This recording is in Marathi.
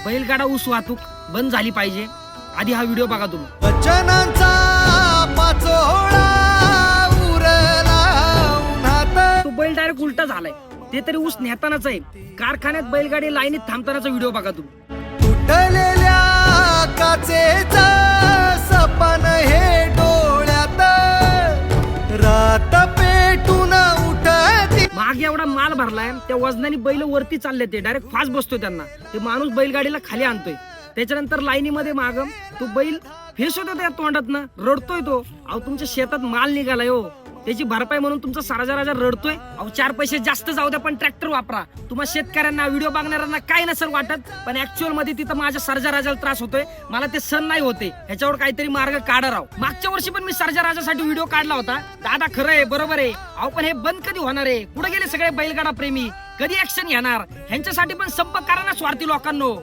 बैलगाडा ऊस वाहतूक बंद झाली पाहिजे. आधी हा व्हिडिओ बघा तुम्ही. वचनांचा पाचोळा उरला उन्हात. तो बैल डायरेक्ट उलटा झालाय. ते तरी ऊस नेतानाच आहे. कारखान्यात बैलगाडी लाईनीत थांबतानाचा व्हिडिओ बघा तुम्ही. तुटलेल्या काचेचा सपन हे डोळ्यात रात पेटून उठती. मागे एवढा माल भरलाय, त्या वजनाने बैल वरती चालले, ते डायरेक्ट फास्ट बसतोय त्यांना. ते माणूस बैलगाडीला खाली आणतोय. त्याच्यानंतर लाईनीमध्ये माग तो बैल फेस होतो त्या तोंडातनं, रडतोय तो. अहो तुमच्या शेतात माल निघालाय हो, त्याची भरपाई म्हणून तुमचा साराजा राजा रडतोय. अहो 4 पैसे जास्त जाऊ द्या पण ट्रॅक्टर वापरा. तुम्हा शेतकऱ्यांना व्हिडिओ बघणाऱ्यांना काय नसेल वाटत, पण ऍक्च्युअल मध्ये तिथं माझ्या सर्जा राजाला त्रास होतोय. मला ते सण नाही होते, ह्याच्यावर काहीतरी मार्ग काढा राव. मागच्या वर्षी पण मी सर्जा राजासाठी व्हिडिओ काढला होता. दादा खरं आहे, बरोबर आहे. अहो पण हे बंद कधी होणार आहे? कुठे गेले सगळे बैलगाडा प्रेमी? कधी ऍक्शन घेणार? ह्यांच्यासाठी पण संपर्क करा ना स्वार्थी लोकांनो.